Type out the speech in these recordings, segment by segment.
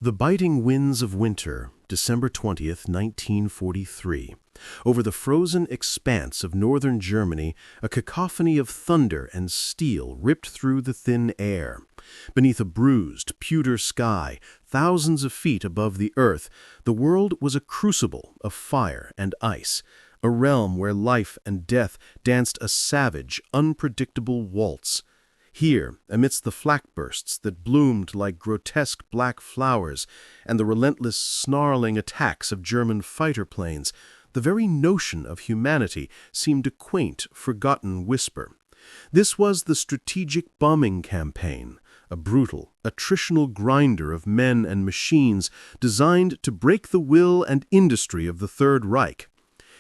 The biting winds of winter, December 20th, 1943. Over the frozen expanse of northern Germany, a cacophony of thunder and steel ripped through the thin air. Beneath a bruised, pewter sky, thousands of feet above the earth, the world was a crucible of fire and ice, a realm where life and death danced a savage, unpredictable waltz. Here, amidst the flak bursts that bloomed like grotesque black flowers and the relentless snarling attacks of German fighter planes, the very notion of humanity seemed a quaint, forgotten whisper. This was the strategic bombing campaign, a brutal, attritional grinder of men and machines designed to break the will and industry of the Third Reich.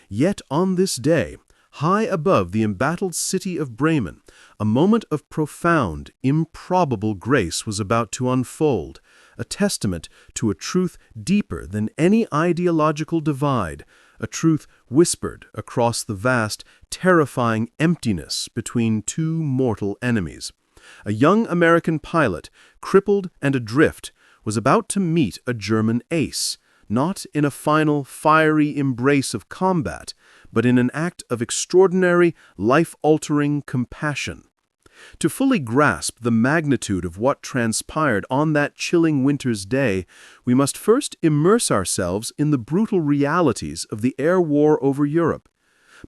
Yet on this day, high above the embattled city of Bremen, a moment of profound, improbable grace was about to unfold, a testament to a truth deeper than any ideological divide, a truth whispered across the vast, terrifying emptiness between two mortal enemies. A young American pilot, crippled and adrift, was about to meet a German ace, not in a final, fiery embrace of combat, but in an act of extraordinary, life-altering compassion. To fully grasp the magnitude of what transpired on that chilling winter's day, we must first immerse ourselves in the brutal realities of the air war over Europe.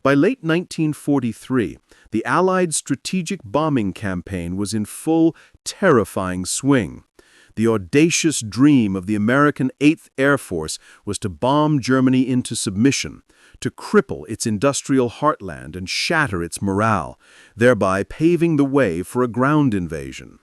By late 1943, the Allied strategic bombing campaign was in full, terrifying swing. The audacious dream of the American 8th Air Force was to bomb Germany into submission, to cripple its industrial heartland and shatter its morale, thereby paving the way for a ground invasion.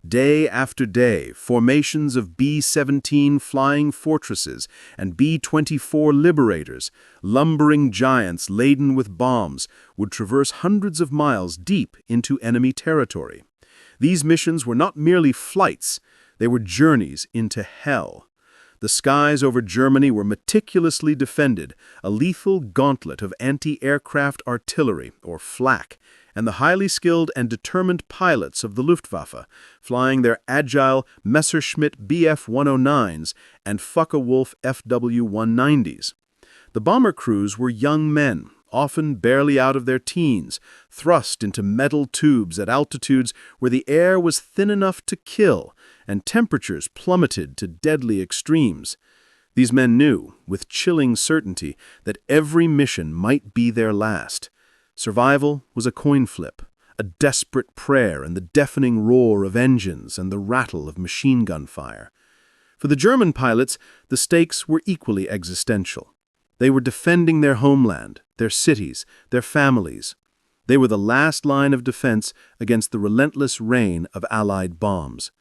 Day after day, formations of B-17 flying fortresses and B-24 liberators, lumbering giants laden with bombs, would traverse hundreds of miles deep into enemy territory. These missions were not merely flights, they were journeys into hell. The skies over Germany were meticulously defended, a lethal gauntlet of anti-aircraft artillery, or flak, and the highly skilled and determined pilots of the Luftwaffe, flying their agile Messerschmitt Bf-109s and Focke-Wulf FW-190s. The bomber crews were young men, often barely out of their teens, thrust into metal tubes at altitudes where the air was thin enough to kill and temperatures plummeted to deadly extremes. These men knew, with chilling certainty, that every mission might be their last. Survival was a coin flip, a desperate prayer in the deafening roar of engines and the rattle of machine gun fire. For the German pilots, the stakes were equally existential. They were defending their homeland, their cities, their families. They were the last line of defense against the relentless rain of Allied bombs.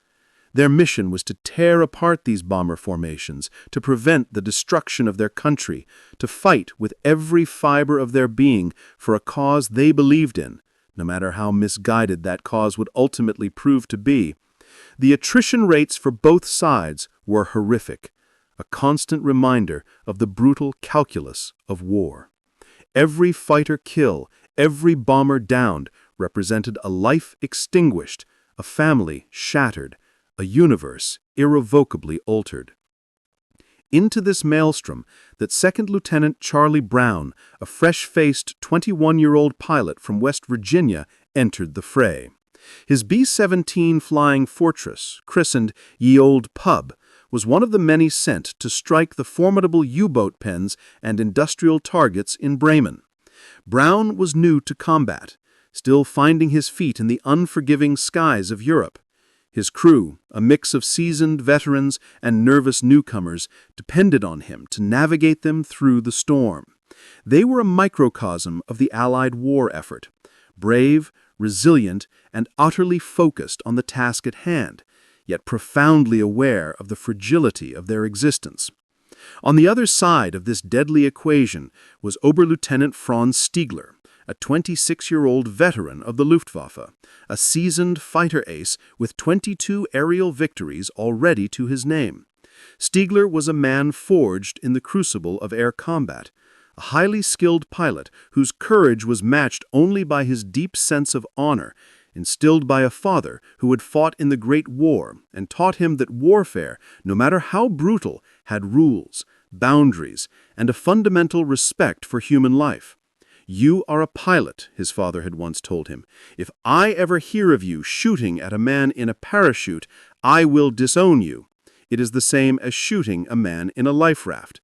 Their mission was to tear apart these bomber formations, to prevent the destruction of their country, to fight with every fiber of their being for a cause they believed in, no matter how misguided that cause would ultimately prove to be. The attrition rates for both sides were horrific, a constant reminder of the brutal calculus of war. Every fighter kill, every bomber downed, represented a life extinguished, a family shattered, a universe irrevocably altered. Into this maelstrom that Second Lieutenant Charlie Brown, a fresh-faced 21-year-old pilot from West Virginia, entered the fray. His B-17 flying fortress, christened Ye Old Pub, was one of the many sent to strike the formidable U-boat pens and industrial targets in Bremen. Brown was new to combat, still finding his feet in the unforgiving skies of Europe. His crew, a mix of seasoned veterans and nervous newcomers, depended on him to navigate them through the storm. They were a microcosm of the Allied war effort, brave, resilient, and utterly focused on the task at hand, yet profoundly aware of the fragility of their existence. On the other side of this deadly equation was Oberlieutenant Franz Stigler, a 26-year-old veteran of the Luftwaffe, a seasoned fighter ace with 22 aerial victories already to his name. Stigler was a man forged in the crucible of air combat, a highly skilled pilot whose courage was matched only by his deep sense of honor, instilled by a father who had fought in the Great War and taught him that warfare, no matter how brutal, had rules, boundaries, and a fundamental respect for human life. "You are a pilot," his father had once told him. "If I ever hear of you shooting at a man in a parachute, I will disown you. It is the same as shooting a man in a life raft."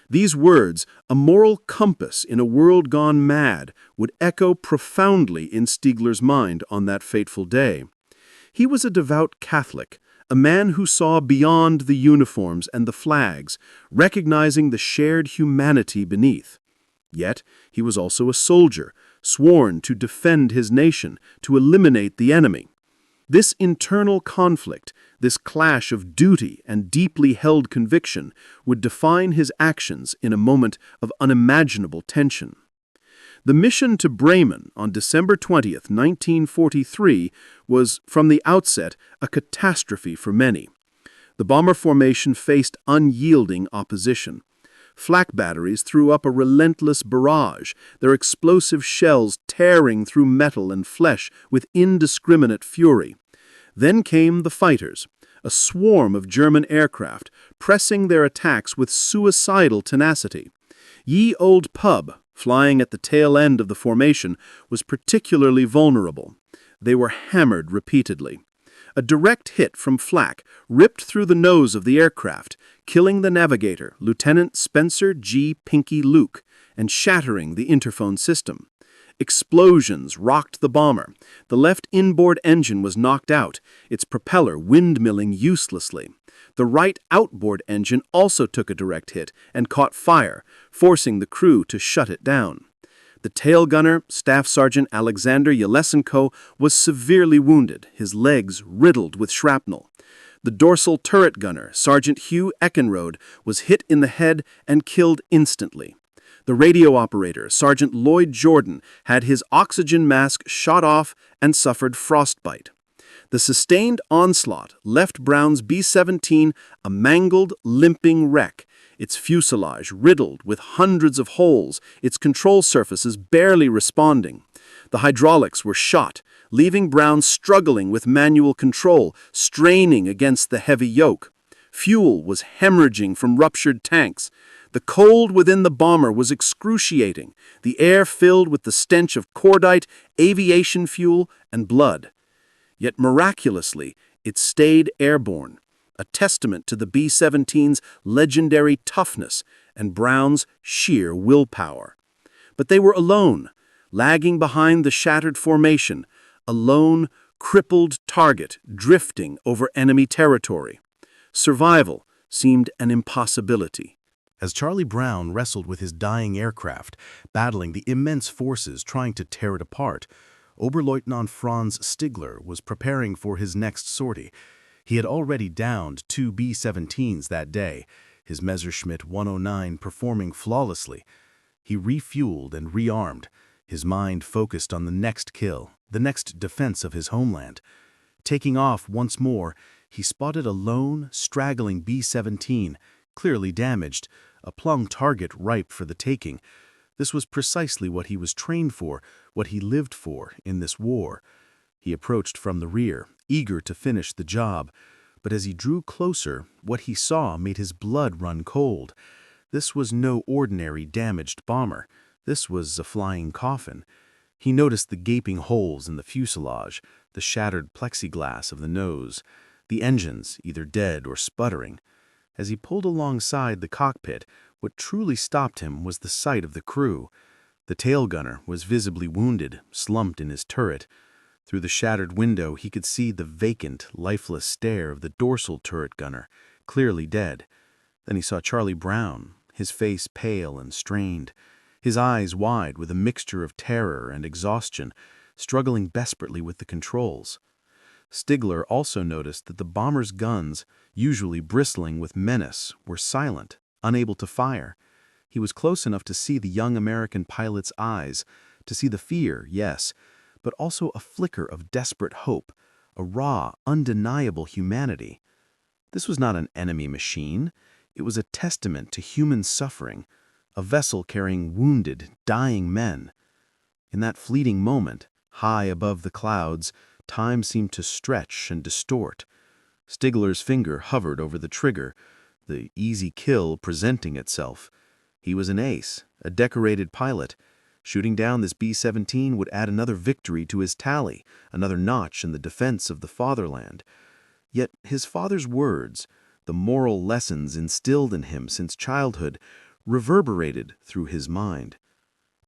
These words, a moral compass in a world gone mad, would echo profoundly in Stigler's mind on that fateful day. He was a devout Catholic, a man who saw beyond the uniforms and the flags, recognizing the shared humanity beneath. Yet, he was also a soldier, sworn to defend his nation, to eliminate the enemy. This internal conflict, this clash of duty and deeply held conviction, would define his actions in a moment of unimaginable tension. The mission to Bremen on December 20th, 1943, was, from the outset, a catastrophe for many. The bomber formation faced unyielding opposition. Flak batteries threw up a relentless barrage, their explosive shells tearing through metal and flesh with indiscriminate fury. Then came the fighters, a swarm of German aircraft, pressing their attacks with suicidal tenacity. Ye Old Pub, flying at the tail end of the formation, was particularly vulnerable. They were hammered repeatedly. A direct hit from flak ripped through the nose of the aircraft, killing the navigator, Lieutenant Spencer G. Pinky Luke, and shattering the interphone system. Explosions rocked the bomber. The left inboard engine was knocked out, its propeller windmilling uselessly. The right outboard engine also took a direct hit and caught fire, forcing the crew to shut it down. The tail gunner, Staff Sergeant Alexander Yelesenko, was severely wounded, his legs riddled with shrapnel. The dorsal turret gunner, Sergeant Hugh Eckenrode, was hit in the head and killed instantly. The radio operator, Sergeant Lloyd Jordan, had his oxygen mask shot off and suffered frostbite. The sustained onslaught left Brown's B-17 a mangled, limping wreck, its fuselage riddled with hundreds of holes, its control surfaces barely responding. The hydraulics were shot, leaving Brown struggling with manual control, straining against the heavy yoke. Fuel was hemorrhaging from ruptured tanks. The cold within the bomber was excruciating, the air filled with the stench of cordite, aviation fuel, and blood. Yet miraculously, it stayed airborne, a testament to the B-17's legendary toughness and Brown's sheer willpower. But they were alone, lagging behind the shattered formation, a lone, crippled target drifting over enemy territory. Survival seemed an impossibility. As Charlie Brown wrestled with his dying aircraft, battling the immense forces trying to tear it apart, Oberleutnant Franz Stigler was preparing for his next sortie. He had already downed 2 B-17s that day, his Messerschmitt 109 performing flawlessly. He refueled and rearmed, his mind focused on the next kill, the next defense of his homeland. Taking off once more, he spotted a lone, straggling B-17, clearly damaged, a plumb target ripe for the taking. This was precisely what he was trained for, what he lived for in this war. He approached from the rear, eager to finish the job. But as he drew closer, what he saw made his blood run cold. This was no ordinary damaged bomber. This was a flying coffin. He noticed the gaping holes in the fuselage, the shattered plexiglass of the nose, the engines either dead or sputtering. As he pulled alongside the cockpit, what truly stopped him was the sight of the crew. The tail gunner was visibly wounded, slumped in his turret. Through the shattered window, he could see the vacant, lifeless stare of the dorsal turret gunner, clearly dead. Then he saw Charlie Brown, his face pale and strained, his eyes wide with a mixture of terror and exhaustion, struggling desperately with the controls. Stigler also noticed that the bomber's guns, usually bristling with menace, were silent, unable to fire. He was close enough to see the young American pilot's eyes, to see the fear, yes, but also a flicker of desperate hope, a raw, undeniable humanity. This was not an enemy machine. It was a testament to human suffering, a vessel carrying wounded, dying men. In that fleeting moment, high above the clouds, time seemed to stretch and distort. Stigler's finger hovered over the trigger, the easy kill presenting itself. He was an ace, a decorated pilot. Shooting down this B-17 would add another victory to his tally, another notch in the defense of the fatherland. Yet his father's words, the moral lessons instilled in him since childhood, reverberated through his mind.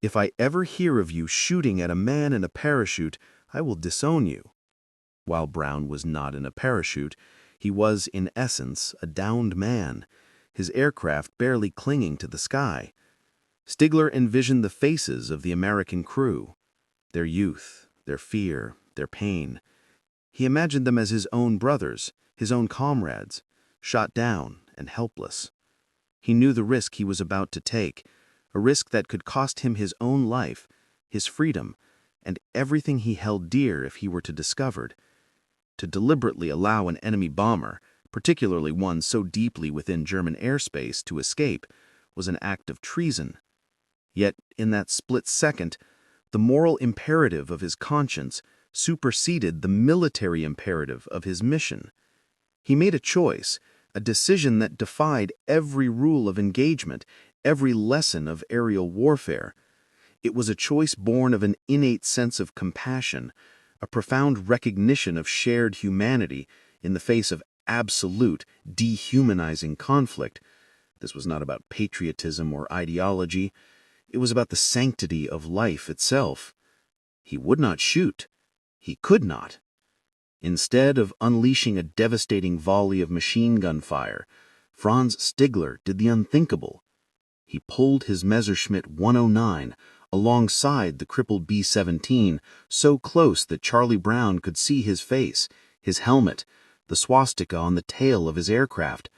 "If I ever hear of you shooting at a man in a parachute, I will disown you." While Brown was not in a parachute, he was, in essence, a downed man, his aircraft barely clinging to the sky. Stigler envisioned the faces of the American crew, their youth, their fear, their pain. He imagined them as his own brothers, his own comrades, shot down and helpless. He knew the risk he was about to take, a risk that could cost him his own life, his freedom, and everything he held dear if he were discovered. To deliberately allow an enemy bomber, particularly one so deeply within German airspace, to escape was an act of treason. Yet, in that split second, the moral imperative of his conscience superseded the military imperative of his mission. He made a choice, a decision that defied every rule of engagement, every lesson of aerial warfare. It was a choice born of an innate sense of compassion, a profound recognition of shared humanity in the face of absolute, dehumanizing conflict. This was not about patriotism or ideology. It was about the sanctity of life itself. He would not shoot. He could not. Instead of unleashing a devastating volley of machine gun fire, Franz Stigler did the unthinkable. He pulled his Messerschmitt 109 alongside the crippled B-17, so close that Charlie Brown could see his face, his helmet, the swastika on the tail of his aircraft.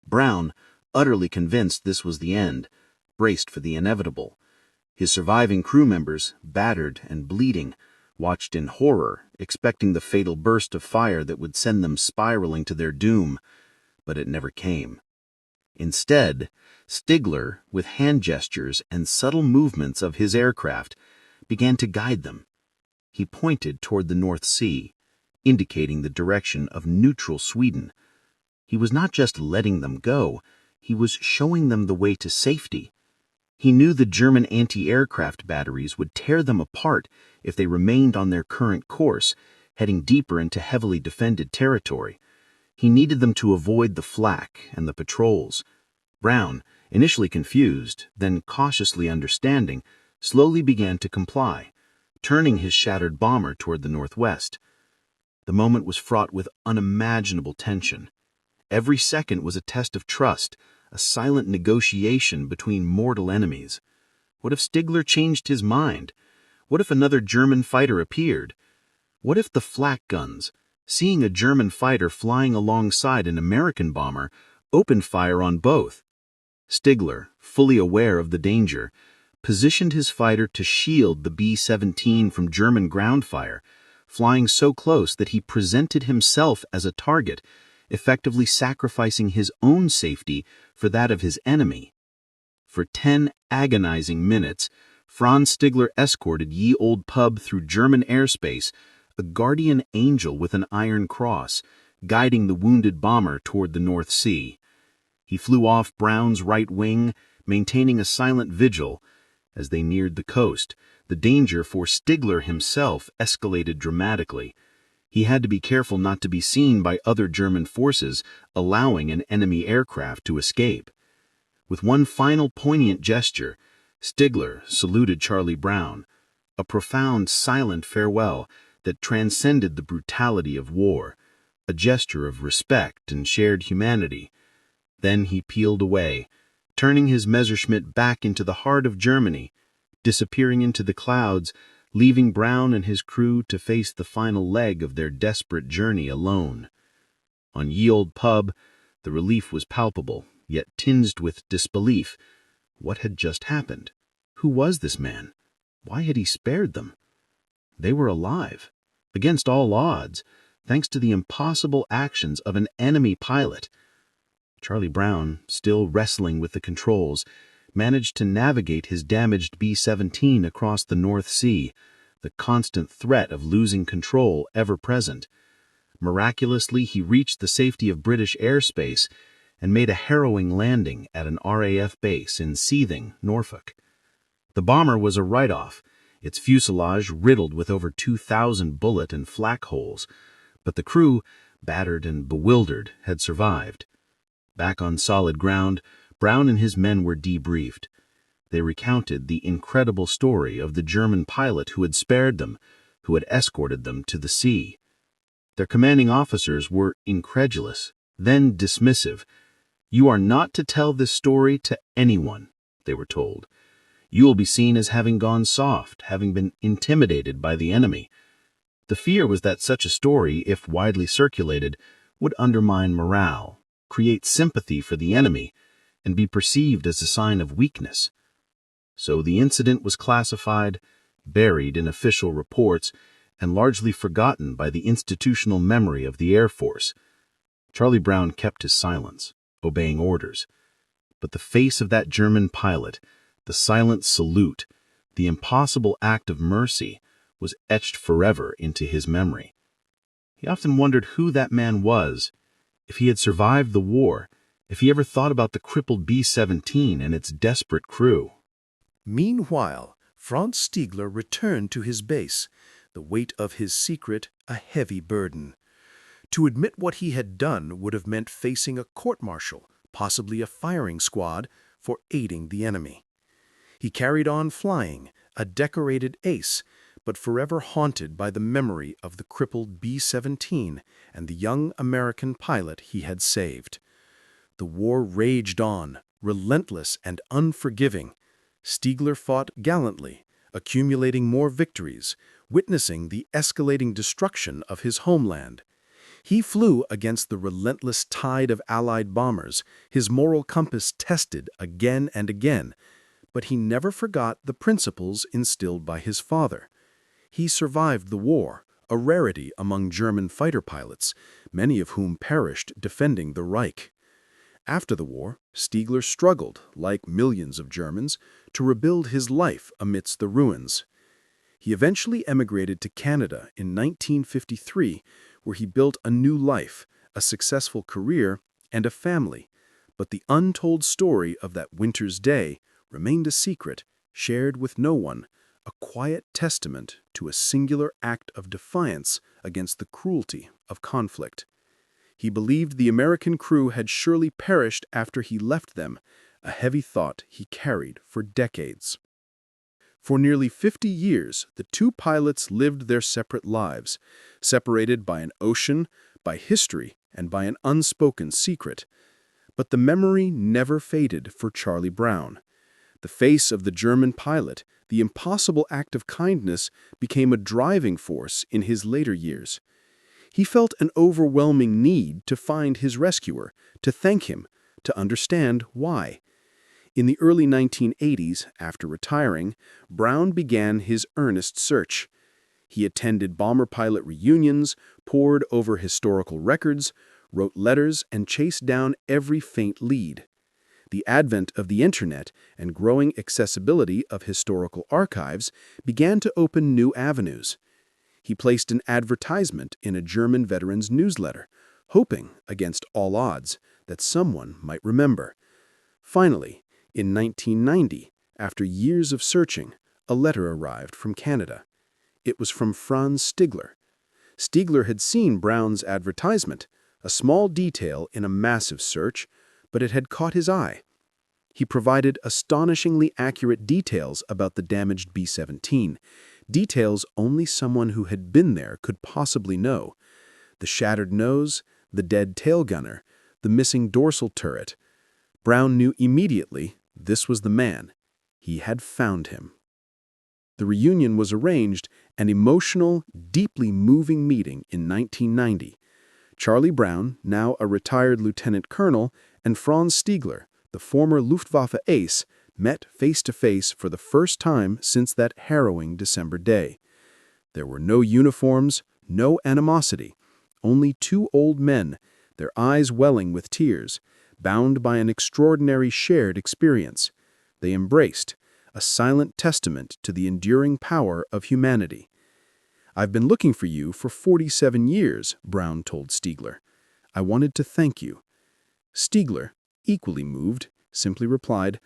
Brown, utterly convinced this was the end, braced for the inevitable. His surviving crew members, battered and bleeding, watched in horror, expecting the fatal burst of fire that would send them spiraling to their doom. But it never came. Instead, Stigler, with hand gestures and subtle movements of his aircraft, began to guide them. He pointed toward the North Sea, indicating the direction of neutral Sweden. He was not just letting them go, he was showing them the way to safety. He knew the German anti-aircraft batteries would tear them apart if they remained on their current course, heading deeper into heavily defended territory. He needed them to avoid the flak and the patrols. Brown, initially confused, then cautiously understanding, slowly began to comply, turning his shattered bomber toward the northwest. The moment was fraught with unimaginable tension. Every second was a test of trust, a silent negotiation between mortal enemies. What if Stigler changed his mind? What if another German fighter appeared? What if the flak guns, seeing a German fighter flying alongside an American bomber, opened fire on both? Stigler, fully aware of the danger, positioned his fighter to shield the B-17 from German ground fire, flying so close that he presented himself as a target, effectively sacrificing his own safety for that of his enemy. For 10 agonizing minutes, Franz Stigler escorted Ye Old Pub through German airspace, a guardian angel with an iron cross, guiding the wounded bomber toward the North Sea. He flew off Brown's right wing, maintaining a silent vigil. As they neared the coast, the danger for Stigler himself escalated dramatically. He had to be careful not to be seen by other German forces, allowing an enemy aircraft to escape. With one final poignant gesture, Stigler saluted Charlie Brown, a profound, silent farewell that transcended the brutality of war, a gesture of respect and shared humanity. Then he peeled away, turning his Messerschmitt back into the heart of Germany, disappearing into the clouds, leaving Brown and his crew to face the final leg of their desperate journey alone. On Ye Old Pub, the relief was palpable, yet tinged with disbelief. What had just happened? Who was this man? Why had he spared them? They were alive, against all odds, thanks to the impossible actions of an enemy pilot. Charlie Brown, still wrestling with the controls, managed to navigate his damaged B-17 across the North Sea, the constant threat of losing control ever present. Miraculously, he reached the safety of British airspace and made a harrowing landing at an RAF base in Seething, Norfolk. The bomber was a write-off, its fuselage riddled with over 2,000 bullet and flak holes, but the crew, battered and bewildered, had survived. Back on solid ground, Brown and his men were debriefed. They recounted the incredible story of the German pilot who had spared them, who had escorted them to the sea. Their commanding officers were incredulous, then dismissive. "You are not to tell this story to anyone," they were told. "You will be seen as having gone soft, having been intimidated by the enemy." The fear was that such a story, if widely circulated, would undermine morale, create sympathy for the enemy, and be perceived as a sign of weakness. So the incident was classified, buried in official reports, and largely forgotten by the institutional memory of the Air Force. Charlie Brown kept his silence, obeying orders. But the face of that German pilot, the silent salute, the impossible act of mercy, was etched forever into his memory. He often wondered who that man was, if he had survived the war, if he ever thought about the crippled B-17 and its desperate crew. Meanwhile, Franz Stigler returned to his base, the weight of his secret a heavy burden. To admit what he had done would have meant facing a court-martial, possibly a firing squad, for aiding the enemy. He carried on flying, a decorated ace, but forever haunted by the memory of the crippled B-17 and the young American pilot he had saved. The war raged on, relentless and unforgiving. Stigler fought gallantly, accumulating more victories, witnessing the escalating destruction of his homeland. He flew against the relentless tide of Allied bombers, his moral compass tested again and again, but he never forgot the principles instilled by his father. He survived the war, a rarity among German fighter pilots, many of whom perished defending the Reich. After the war, Stigler struggled, like millions of Germans, to rebuild his life amidst the ruins. He eventually emigrated to Canada in 1953, where he built a new life, a successful career, and a family. But the untold story of that winter's day remained a secret, shared with no one, a quiet testament to a singular act of defiance against the cruelty of conflict. He believed the American crew had surely perished after he left them, a heavy thought he carried for decades. For nearly 50 years, the two pilots lived their separate lives, separated by an ocean, by history, and by an unspoken secret. But the memory never faded for Charlie Brown. The face of the German pilot, the impossible act of kindness, became a driving force in his later years. He felt an overwhelming need to find his rescuer, to thank him, to understand why. In the early 1980s, after retiring, Brown began his earnest search. He attended bomber pilot reunions, pored over historical records, wrote letters, and chased down every faint lead. The advent of the Internet and growing accessibility of historical archives began to open new avenues. He placed an advertisement in a German veterans newsletter, hoping, against all odds, that someone might remember. Finally, in 1990, after years of searching, a letter arrived from Canada. It was from Franz Stigler. Stigler had seen Brown's advertisement, a small detail in a massive search, but it had caught his eye. He provided astonishingly accurate details about the damaged B-17, details only someone who had been there could possibly know. The shattered nose, the dead tail gunner, the missing dorsal turret. Brown knew immediately this was the man. He had found him. The reunion was arranged, an emotional, deeply moving meeting in 1990. Charlie Brown, now a retired lieutenant colonel, and Franz Stigler, the former Luftwaffe ace, met face-to-face for the first time since that harrowing December day. There were no uniforms, no animosity, only two old men, their eyes welling with tears, bound by an extraordinary shared experience. They embraced, a silent testament to the enduring power of humanity. "I've been looking for you for 47 years," Brown told Stigler. "I wanted to thank you." Stigler, equally moved, simply replied,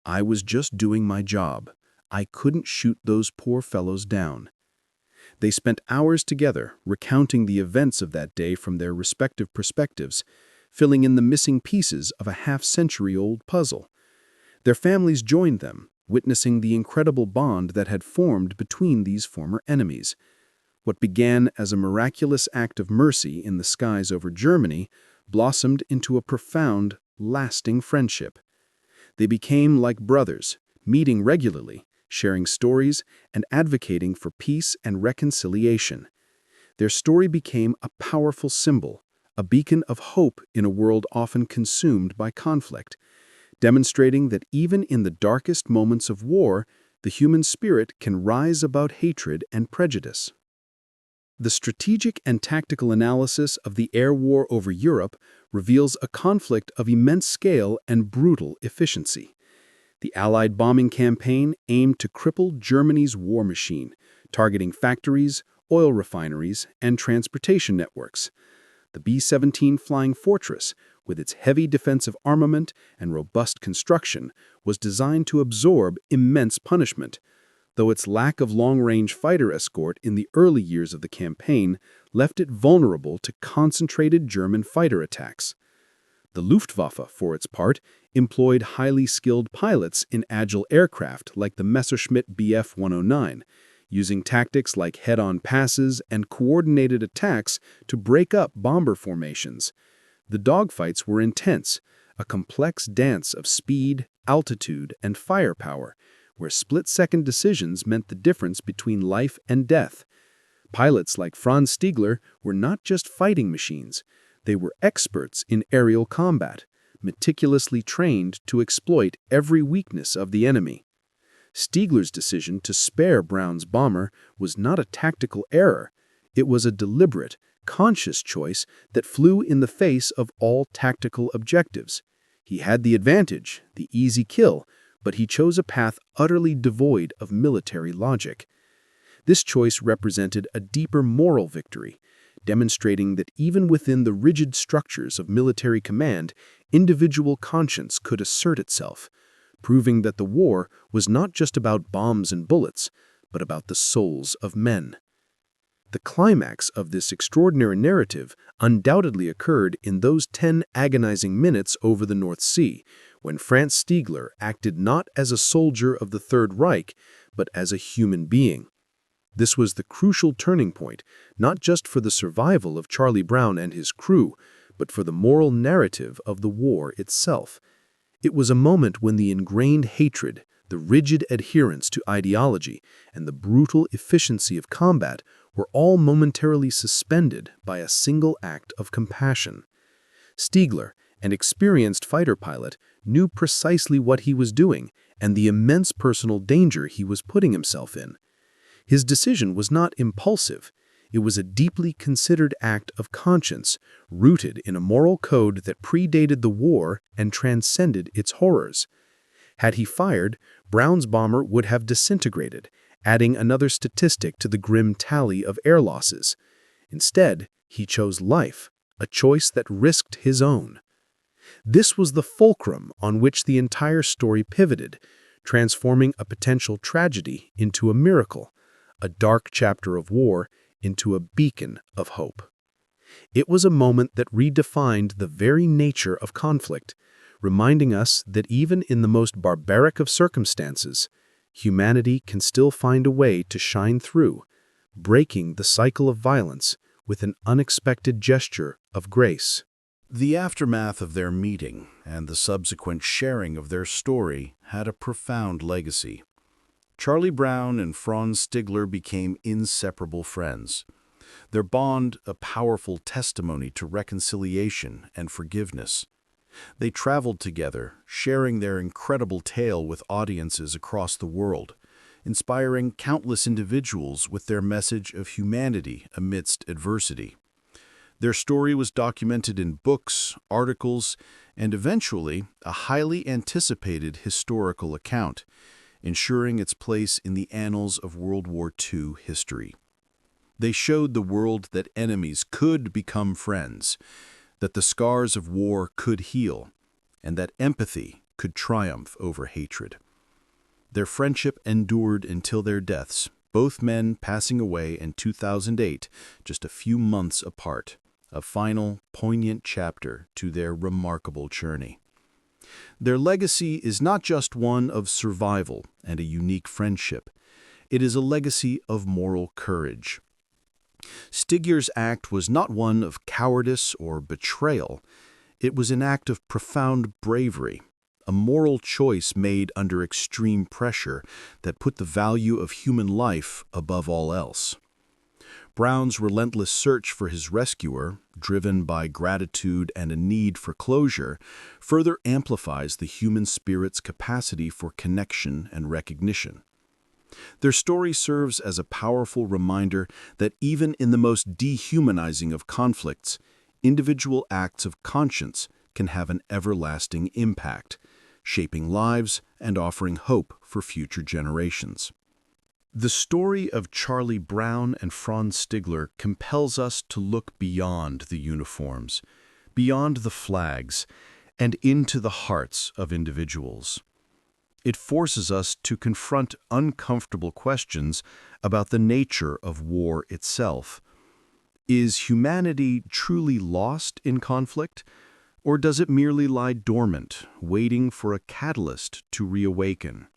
"I was just doing my job. I couldn't shoot those poor fellows down." They spent hours together, recounting the events of that day from their respective perspectives, filling in the missing pieces of a half-century-old puzzle. Their families joined them, witnessing the incredible bond that had formed between these former enemies. What began as a miraculous act of mercy in the skies over Germany blossomed into a profound, lasting friendship. They became like brothers, meeting regularly, sharing stories, and advocating for peace and reconciliation. Their story became a powerful symbol, a beacon of hope in a world often consumed by conflict, demonstrating that even in the darkest moments of war, the human spirit can rise above hatred and prejudice. The strategic and tactical analysis of the air war over Europe reveals a conflict of immense scale and brutal efficiency. The Allied bombing campaign aimed to cripple Germany's war machine, targeting factories, oil refineries, and transportation networks. The B-17 Flying Fortress, with its heavy defensive armament and robust construction, was designed to absorb immense punishment, though its lack of long-range fighter escort in the early years of the campaign left it vulnerable to concentrated German fighter attacks. The Luftwaffe, for its part, employed highly skilled pilots in agile aircraft like the Messerschmitt Bf-109, using tactics like head-on passes and coordinated attacks to break up bomber formations. The dogfights were intense, a complex dance of speed, altitude, and firepower, where split-second decisions meant the difference between life and death. Pilots like Franz Stigler were not just fighting machines. They were experts in aerial combat, meticulously trained to exploit every weakness of the enemy. Stigler's decision to spare Brown's bomber was not a tactical error. It was a deliberate, conscious choice that flew in the face of all tactical objectives. He had the advantage, the easy kill, but he chose a path utterly devoid of military logic. This choice represented a deeper moral victory, demonstrating that even within the rigid structures of military command, individual conscience could assert itself, proving that the war was not just about bombs and bullets, but about the souls of men. The climax of this extraordinary narrative undoubtedly occurred in those 10 agonizing minutes over the North Sea, when Franz Stigler acted not as a soldier of the Third Reich, but as a human being. This was the crucial turning point, not just for the survival of Charlie Brown and his crew, but for the moral narrative of the war itself. It was a moment when the ingrained hatred, the rigid adherence to ideology, and the brutal efficiency of combat were all momentarily suspended by a single act of compassion. Stigler, an experienced fighter pilot, knew precisely what he was doing and the immense personal danger he was putting himself in. His decision was not impulsive. It was a deeply considered act of conscience, rooted in a moral code that predated the war and transcended its horrors. Had he fired, Brown's bomber would have disintegrated, adding another statistic to the grim tally of air losses. Instead, he chose life, a choice that risked his own. This was the fulcrum on which the entire story pivoted, transforming a potential tragedy into a miracle, a dark chapter of war into a beacon of hope. It was a moment that redefined the very nature of conflict, reminding us that even in the most barbaric of circumstances, humanity can still find a way to shine through, breaking the cycle of violence with an unexpected gesture of grace. The aftermath of their meeting and the subsequent sharing of their story had a profound legacy. Charlie Brown and Franz Stigler became inseparable friends. Their bond a powerful testimony to reconciliation and forgiveness. They traveled together, sharing their incredible tale with audiences across the world, inspiring countless individuals with their message of humanity amidst adversity. Their story was documented in books, articles, and eventually a highly anticipated historical account, ensuring its place in the annals of World War II history. They showed the world that enemies could become friends, that the scars of war could heal, and that empathy could triumph over hatred. Their friendship endured until their deaths, both men passing away in 2008, just a few months apart, a final, poignant chapter to their remarkable journey. Their legacy is not just one of survival and a unique friendship. It is a legacy of moral courage. Stigler's act was not one of cowardice or betrayal. It was an act of profound bravery, a moral choice made under extreme pressure that put the value of human life above all else. Brown's relentless search for his rescuer, driven by gratitude and a need for closure, further amplifies the human spirit's capacity for connection and recognition. Their story serves as a powerful reminder that even in the most dehumanizing of conflicts, individual acts of conscience can have an everlasting impact, shaping lives and offering hope for future generations. The story of Charlie Brown and Franz Stigler compels us to look beyond the uniforms, beyond the flags, and into the hearts of individuals. It forces us to confront uncomfortable questions about the nature of war itself. Is humanity truly lost in conflict, or does it merely lie dormant, waiting for a catalyst to reawaken?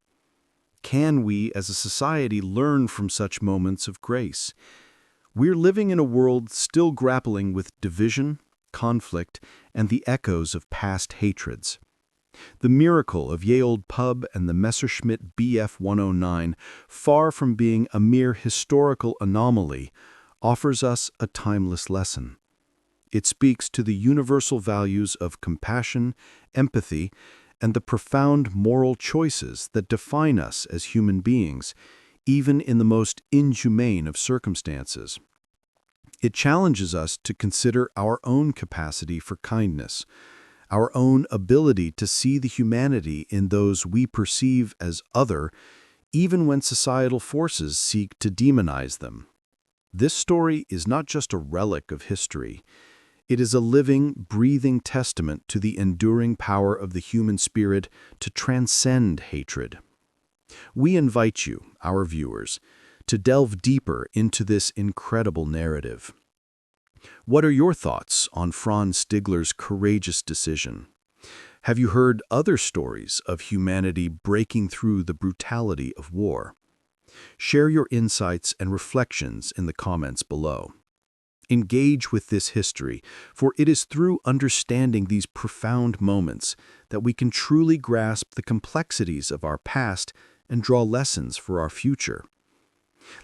Can we, as a society, learn from such moments of grace? We're living in a world still grappling with division, conflict, and the echoes of past hatreds. The miracle of Ye Olde Pub and the Messerschmitt Bf 109, far from being a mere historical anomaly, offers us a timeless lesson. It speaks to the universal values of compassion, empathy, and the profound moral choices that define us as human beings, even in the most inhumane of circumstances. It challenges us to consider our own capacity for kindness, our own ability to see the humanity in those we perceive as other, even when societal forces seek to demonize them. This story is not just a relic of history. It is a living, breathing testament to the enduring power of the human spirit to transcend hatred. We invite you, our viewers, to delve deeper into this incredible narrative. What are your thoughts on Franz Stigler's courageous decision? Have you heard other stories of humanity breaking through the brutality of war? Share your insights and reflections in the comments below. Engage with this history, for it is through understanding these profound moments that we can truly grasp the complexities of our past and draw lessons for our future.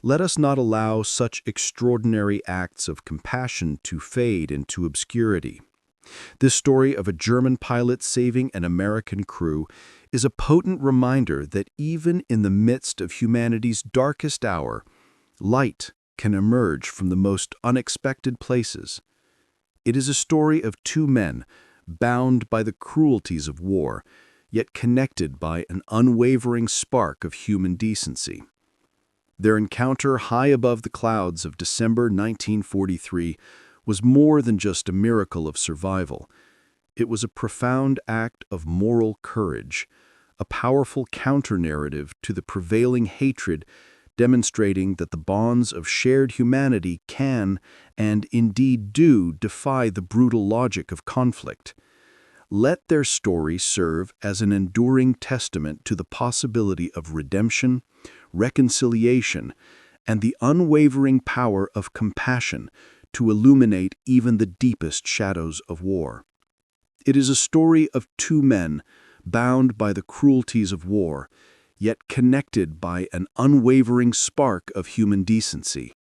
Let us not allow such extraordinary acts of compassion to fade into obscurity. This story of a German pilot saving an American crew is a potent reminder that even in the midst of humanity's darkest hour, light can emerge from the most unexpected places. It is a story of two men, bound by the cruelties of war, yet connected by an unwavering spark of human decency. Their encounter high above the clouds of December 1943 was more than just a miracle of survival. It was a profound act of moral courage, a powerful counter-narrative to the prevailing hatred, demonstrating that the bonds of shared humanity can, and indeed do, defy the brutal logic of conflict. Let their story serve as an enduring testament to the possibility of redemption, reconciliation, and the unwavering power of compassion to illuminate even the deepest shadows of war. It is a story of two men, bound by the cruelties of war, yet connected by an unwavering spark of human decency.